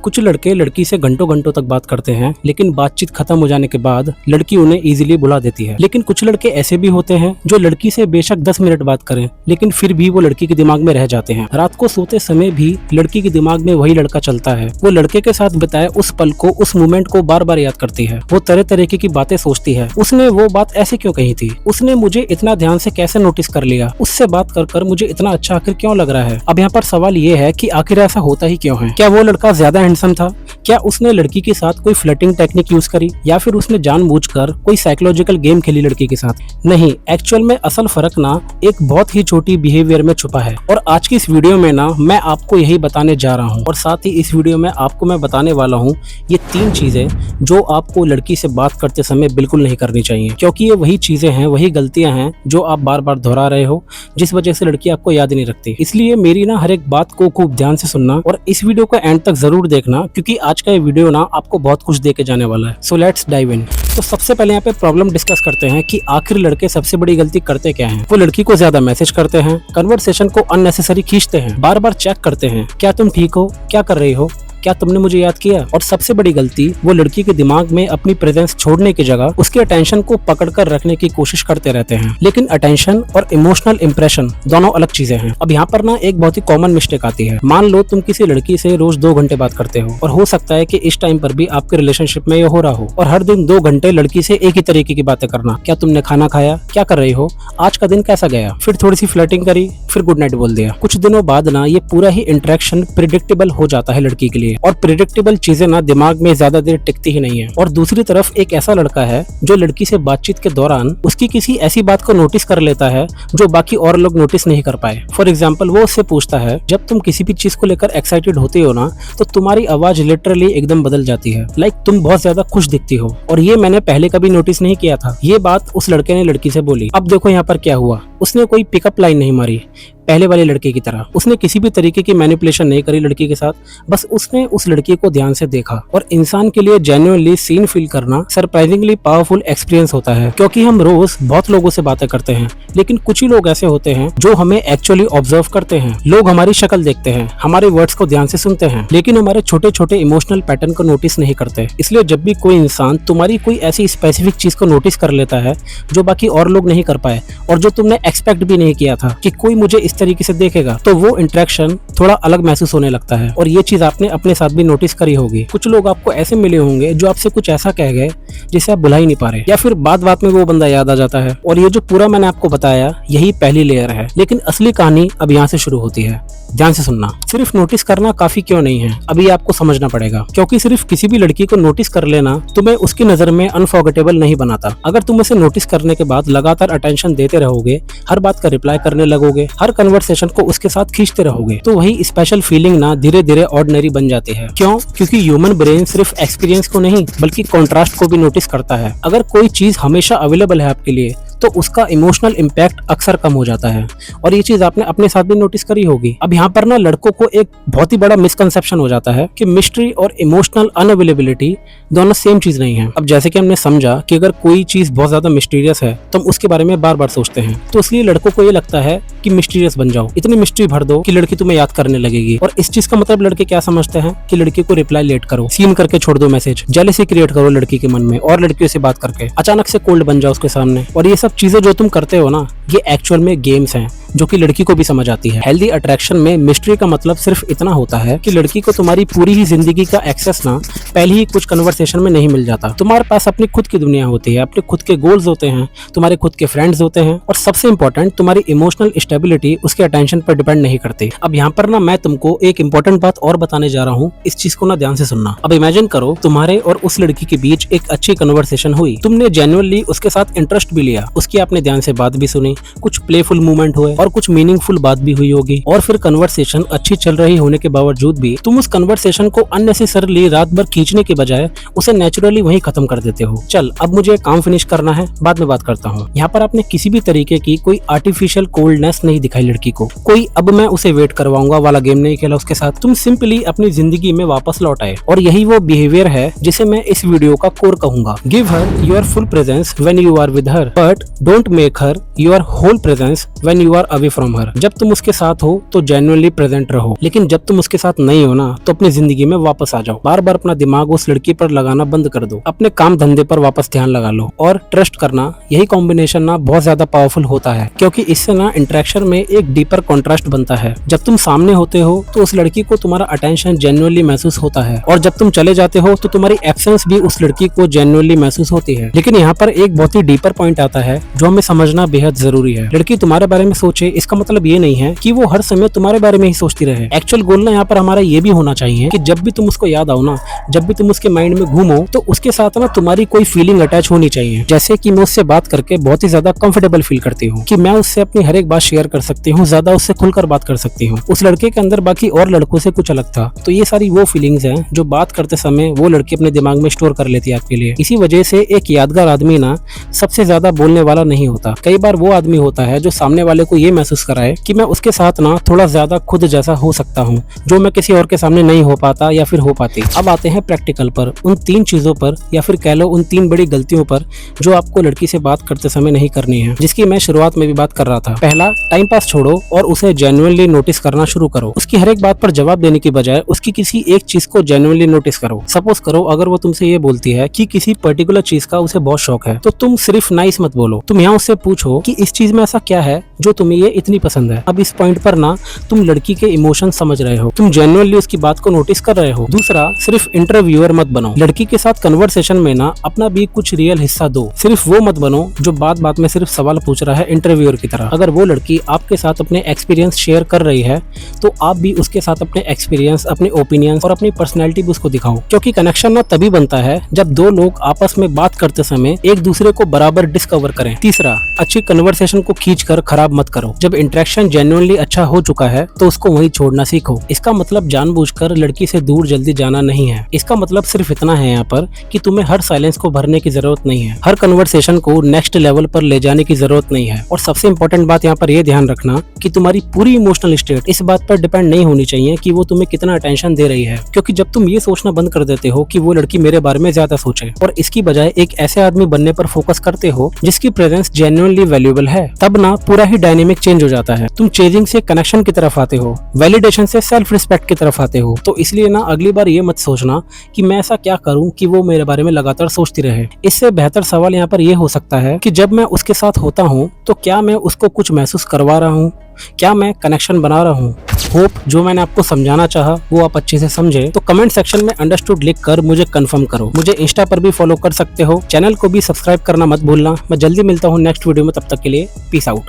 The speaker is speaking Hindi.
कुछ लड़के लड़की से घंटों घंटों तक बात करते हैं, लेकिन बातचीत खत्म हो जाने के बाद लड़की उन्हें इजीली बुला देती है। लेकिन कुछ लड़के ऐसे भी होते हैं जो लड़की से बेशक 10 मिनट बात करें, लेकिन फिर भी वो लड़की के दिमाग में रह जाते हैं। रात को सोते समय भी लड़की के दिमाग में वही लड़का चलता है। वो लड़के के साथ बिताए उस पल को, उस मोमेंट को बार बार याद करती है। वो तरह तरह की बातें सोचती है। उसने वो बात ऐसे क्यों कही थी, उसने मुझे इतना ध्यान से कैसे नोटिस कर लिया, उससे बात कर कर मुझे इतना अच्छा आखिर क्यों लग रहा है। अब यहाँ पर सवाल ये है कि आखिर ऐसा होता ही क्यों है। क्या वो लड़का ज्यादा हैंडसम था? क्या उसने लड़की के साथ कोई फ्लर्टिंग टेक्निक यूज करी, या फिर उसने जानबूझकर कोई साइकोलॉजिकल गेम खेली लड़की के साथ? नहीं, एक्चुअल में असल फर्क ना एक बहुत ही छोटी बिहेवियर में छुपा है। और आज की इस वीडियो में ना मैं आपको यही बताने जा रहा हूँ। और साथ ही इस वीडियो में आपको मैं बताने वाला हूँ ये 3 चीजें जो आपको लड़की से बात करते समय बिल्कुल नहीं करनी चाहिए, क्योंकि ये वही चीजें हैं, वही गलतियां हैं जो आप बार बार दोहरा रहे हो, जिस वजह से लड़की आपको याद नहीं रखती। इसलिए मेरी ना हर एक बात को खूब ध्यान से सुनना और इस वीडियो को एंड तक जरूर देखना, क्योंकि आज का ये वीडियो ना आपको बहुत कुछ दे के जाने वाला है। So let's dive in. तो सबसे पहले यहाँ पे प्रॉब्लम डिस्कस करते हैं कि आखिर लड़के सबसे बड़ी गलती करते क्या हैं। वो लड़की को ज्यादा मैसेज करते हैं, कन्वर्सेशन को अननेसेसरी खींचते हैं, बार बार चेक करते हैं, क्या तुम ठीक हो, क्या कर रही हो, क्या तुमने मुझे याद किया। और सबसे बड़ी गलती, वो लड़की के दिमाग में अपनी प्रेजेंस छोड़ने की जगह उसके अटेंशन को पकड़कर रखने की कोशिश करते रहते हैं। लेकिन अटेंशन और इमोशनल इंप्रेशन दोनों अलग चीजें हैं। अब यहाँ पर ना एक बहुत ही कॉमन मिस्टेक आती है। मान लो तुम किसी लड़की से रोज 2 घंटे बात करते हो, और हो सकता है कि इस टाइम पर भी आपके रिलेशनशिप में ये हो रहा हो, और हर दिन 2 घंटे लड़की से एक ही तरीके की बातें करना। क्या तुमने खाना खाया, क्या कर रही हो, आज का दिन कैसा गया, फिर थोड़ी सी फ्लर्टिंग करी, फिर गुड नाइट बोल दिया। कुछ दिनों बाद ना ये पूरा ही इंटरेक्शन प्रिडिक्टेबल हो जाता है लड़की के लिए, और प्रिडिक्टेबल चीजें ना दिमाग में ज्यादा देर टिकती ही नहीं है। और दूसरी तरफ एक ऐसा लड़का है जो लड़की से बातचीत के दौरान उसकी किसी ऐसी बात को नोटिस कर लेता है जो बाकी और लोग नोटिस नहीं कर पाए। फॉर एग्जाम्पल, वो उससे पूछता है, जब तुम किसी भी चीज को लेकर एक्साइटेड होती हो ना, तो तुम्हारी आवाज लिटरली एकदम बदल जाती है। लाइक तुम बहुत ज्यादा खुश दिखती हो, और ये मैंने पहले कभी नोटिस नहीं किया था। ये बात उस लड़के ने लड़की से बोली। अब देखो यहाँ पर क्या हुआ, उसने कोई पिकअप लाइन नहीं मारी पहले वाले लड़के की तरह। उसने किसी भी तरीके की मैनिपुलेशन नहीं करी लड़की के साथ, बस उसने उस लड़की को ध्यान से देखा। और इंसान के लिए जेन्युइनली सीन फील करना सरप्राइजिंगली पावरफुल एक्सपीरियंस होता है, क्योंकि हम रोज बहुत लोगों से बातें करते हैं, लेकिन कुछ ही लोग ऐसे होते हैं जो हमें एक्चुअली ऑब्जर्व करते हैं। लोग हमारी शक्ल देखते हैं, हमारे वर्ड्स को ध्यान से सुनते हैं, लेकिन हमारे छोटे छोटे इमोशनल पैटर्न को नोटिस नहीं करते। इसलिए जब भी कोई इंसान तुम्हारी कोई ऐसी स्पेसिफिक चीज को नोटिस कर लेता है जो बाकी और लोग नहीं कर पाए, और जो तुमने एक्सपेक्ट भी नहीं किया था कि कोई मुझे इस तरीके से देखेगा, तो वो इंटरेक्शन थोड़ा अलग महसूस होने लगता है। और ये चीज आपने अपने साथ भी नोटिस करी होगी। कुछ लोग आपको ऐसे मिले होंगे जो आपसे कुछ ऐसा कह गए जिसे आप भुला ही नहीं पा रहे, या फिर बात बात में वो बंदा याद आ जाता है। और ये जो पूरा मैंने आपको बताया, यही पहली लेयर है, लेकिन असली कहानी अब यहाँ से शुरू होती है। ध्यान से सुनना। सिर्फ नोटिस करना काफी क्यों नहीं है, अभी आपको समझना पड़ेगा। क्योंकि सिर्फ किसी भी लड़की को नोटिस कर लेना तुम्हें उसकी नजर में अनफॉरगेटेबल नहीं बनाता। अगर तुम उसे नोटिस करने के बाद लगातार अटेंशन देते रहोगे, हर बात का रिप्लाई करने लगोगे, हर कन्वर्सेशन को उसके साथ खींचते रहोगे, तो वही स्पेशल फीलिंग ना धीरे धीरे ऑर्डिनरी बन जाती है। क्यों? क्योंकि ह्यूमन ब्रेन सिर्फ एक्सपीरियंस को नहीं बल्कि कॉन्ट्रास्ट को भी नोटिस करता है। अगर कोई चीज हमेशा अवेलेबल है आपके लिए, तो उसका इमोशनल इम्पैक्ट अक्सर कम हो जाता है। और ये चीज आपने अपने साथ भी नोटिस करी होगी। अब यहाँ पर ना लड़कों को एक बहुत ही बड़ा मिसकंसेप्शन हो जाता है कि मिस्ट्री और इमोशनल अनअवेलेबिलिटी दोनों सेम चीज नहीं है। अब जैसे कि हमने समझा कि अगर कोई चीज बहुत ज्यादा मिस्टीरियस है तो हम उसके बारे में बार बार सोचते हैं, तो इसलिए लड़कों को ये लगता है कि मिस्टीरियस बन जाओ, इतनी मिस्ट्री भर दो कि लड़की तुम्हें याद करने लगेगी। और इस चीज का मतलब लड़के क्या समझते हैं कि लड़की को रिप्लाई लेट करो, सीन करके छोड़ दो मैसेज, जेलसी क्रिएट करो लड़की के मन में, और लड़कियों से बात करके अचानक से कोल्ड बन जाओ उसके सामने। और ये सब चीजें जो तुम करते हो ना, ये एक्चुअल में गेम्स हैं जो कि लड़की को भी समझ आती है। हेल्दी अट्रैक्शन में मिस्ट्री का मतलब सिर्फ इतना होता है कि लड़की को तुम्हारी पूरी ही जिंदगी का एक्सेस ना पहले ही कुछ कन्वर्सेशन में नहीं मिल जाता। तुम्हारे पास अपनी खुद की दुनिया होती है, अपने खुद के गोल्स होते हैं, तुम्हारे खुद के फ्रेंड्स होते हैं, और सबसे इंपॉर्टेंट तुम्हारी इमोशनल स्टेबिलिटी उसके अटेंशन पर डिपेंड नहीं करती। अब यहाँ पर ना मैं तुमको एक इंपॉर्टेंट बात और बताने जा रहा हूँ, इस चीज को ना ध्यान से सुनना। अब इमेजिन करो तुम्हारे और उस लड़की के बीच एक अच्छी कन्वर्सेशन हुई, तुमने जेन्युइनली उसके साथ इंटरेस्ट भी लिया, उसकी आपने ध्यान से बात भी सुनी, कुछ प्लेफुल मूवमेंट हुए और कुछ मीनिंगफुल बात भी हुई होगी। और फिर कन्वर्सेशन अच्छी चल रही होने के बावजूद भी तुम उस कन्वर्सेशन को अननेसेसरली रात भर खींचने के बजाय उसे नेचुरली वहीं खत्म कर देते हो। चल अब मुझे काम फिनिश करना है, बाद में बात करता हूँ। यहाँ पर आपने किसी भी तरीके की कोई आर्टिफिशियल कोल्डनेस नहीं दिखाई लड़की को, कोई अब मैं उसे वेट करवाऊंगा वाला गेम नहीं खेला उसके साथ। तुम सिंपली अपनी जिंदगी में वापस लौट आए, और यही वो बिहेवियर है जिसे मैं इस वीडियो का कोर कहूंगा। Give her your full presence when you are with her, but don't make her your whole presence when you are away from her. जब तुम उसके साथ हो तो जेन्युइनली प्रेजेंट रहो, लेकिन जब तुम उसके साथ नहीं हो ना तो अपनी जिंदगी में वापस आ जाओ। बार बार अपना दिमाग उस लड़की पर लगाना बंद कर दो, अपने काम धंधे पर वापस ध्यान लगा लो और ट्रस्ट करना। यही कॉम्बिनेशन ना बहुत ज्यादा पावरफुल होता है, क्योंकि इससे ना इंटरेक्शन में एक डीपर कॉन्ट्रास्ट बनता है। जब तुम सामने होते हो तो उस लड़की को तुम्हारा अटेंशन जेन्युइनली महसूस होता है, और जब तुम चले जाते हो तो तुम्हारी एब्सेंस भी उस लड़की को जेन्युइनली महसूस होती है। लेकिन यहाँ पर एक बहुत ही डीपर पॉइंट आता है जो हमें समझना बेहद जरूरी है। लड़की तुम्हारे बारे में सोचे इसका मतलब ये नहीं है कि वो हर समय तुम्हारे बारे में ही सोचती रहे। एक्चुअल गोल ना यहाँ पर हमारा ये भी होना चाहिए कि जब भी तुम उसको याद आओ ना, जब भी तुम उसके माइंड में घूमो, तो उसके साथ ना तुम्हारी कोई फीलिंग अटैच होनी चाहिए। जैसे कि मैं उससे बात करके बहुत ही ज्यादा कंफर्टेबल फील करती हूँ, कि मैं उससे अपनी हर एक बात शेयर कर सकती हूँ, ज्यादा उससे खुलकर बात कर सकती हूँ। उस लड़के के अंदर बाकी और लड़कों से कुछ अलग था। तो ये सारी वो फीलिंग्स हैं जो बात करते समय वो लड़की अपने दिमाग में स्टोर कर लेती है आपके लिए। इसी वजह से एक यादगार आदमी ना सबसे ज्यादा बोलने वाला नहीं होता। कई बार वो आदमी होता है जो सामने वाले को ये महसूस कराए कि मैं उसके साथ ना थोड़ा ज्यादा खुद जैसा हो सकता हूँ, जो मैं किसी और के सामने नहीं हो पाता या फिर हो पाती। अब आते हैं प्रैक्टिकल पर, उन 3 चीजों पर, या फिर कह लो उन 3 बड़ी गलतियों पर जो आपको लड़की से बात करते समय नहीं करनी है, जिसकी मैं शुरुआत में भी बात कर रहा था। पहला, टाइम पास छोड़ो और उसे जेन्युइनली नोटिस करना शुरू करो। उसकी हर एक बात पर जवाब देने की बजाय उसकी किसी एक चीज को जेन्युइनली नोटिस करो। सपोज करो अगर वो तुमसे ये बोलती है कि किसी पर्टिकुलर चीज का उसे बहुत शौक है, तो तुम सिर्फ नाइस मत बोलो, तुम यहाँ उससे पूछो कि इस चीज में ऐसा क्या है जो तुम्हें ये इतनी पसंद है। अब इस पॉइंट पर ना तुम लड़की के इमोशन समझ रहे हो, तुम जेन्युइनली उसकी बात को नोटिस कर रहे हो। दूसरा, सिर्फ इंटरव्यूअर मत बनो। लड़की के साथ कन्वर्सेशन में ना अपना भी कुछ रियल हिस्सा दो। सिर्फ वो मत बनो जो बात बात में सिर्फ सवाल पूछ रहा है इंटरव्यूअर की तरह। अगर वो लड़की आपके साथ अपने एक्सपीरियंस शेयर कर रही है तो आप भी उसके साथ अपने एक्सपीरियंस, अपने ओपिनियंस और अपनी पर्सनैलिटी भी उसको दिखाओ, क्योंकि कनेक्शन ना तभी बनता है जब 2 लोग आपस में बात करते समय एक दूसरे को बराबर डिस्कवर करें। तीसरा, अच्छी कन्वर्सेशन को खींचकर खराब मत करो। जब इंटरेक्शन जेन्युइनली अच्छा हो चुका है तो उसको वहीं छोड़ना सीखो। इसका मतलब जानबूझकर लड़की से दूर जल्दी जाना नहीं है। इसका मतलब सिर्फ इतना है यहाँ पर कि तुम्हें हर साइलेंस को भरने की जरूरत नहीं है, हर कन्वर्सेशन को नेक्स्ट लेवल पर ले जाने की जरूरत नहीं है। और सबसे इंपॉर्टेंट बात यहाँ पर यह ध्यान रखना कि तुम्हारी पूरी इमोशनल स्टेट इस बात पर डिपेंड नहीं होनी चाहिए कि वो तुम्हें कितना अटेंशन दे रही है, क्योंकि जब तुम ये सोचना बंद कर देते हो कि वो लड़की मेरे बारे में ज्यादा सोचे और इसकी बजाय एक ऐसे आदमी बनने पर फोकस करते हो जिसकी प्रेजेंस जेन्युइनली वैल्यूएबल है, तब ना पूरा ही डायनेमिक चेंज हो जाता है। तुम चेजिंग से कनेक्शन की तरफ आते हो, वैलिडेशन से सेल्फ रिस्पेक्ट की तरफ आते हो। तो इसलिए ना अगली बार ये मत सोचना कि मैं ऐसा क्या करूं कि वो मेरे बारे में लगातार सोचती रहे। इससे बेहतर सवाल यहाँ पर यह हो सकता है कि जब मैं उसके साथ होता हूँ तो क्या मैं उसको कुछ महसूस करवा रहा हूँ, क्या मैं कनेक्शन बना रहा हूँ। होप जो मैंने आपको समझाना चाहा वो आप अच्छे से समझे। तो कमेंट सेक्शन में अंडरस्टूड लिख कर मुझे कंफर्म करो। मुझे इंस्टा पर भी फॉलो कर सकते हो, चैनल को भी सब्सक्राइब करना मत भूलना। मैं जल्दी मिलता हूँ नेक्स्ट वीडियो में, तब तक के लिए पीस आउट।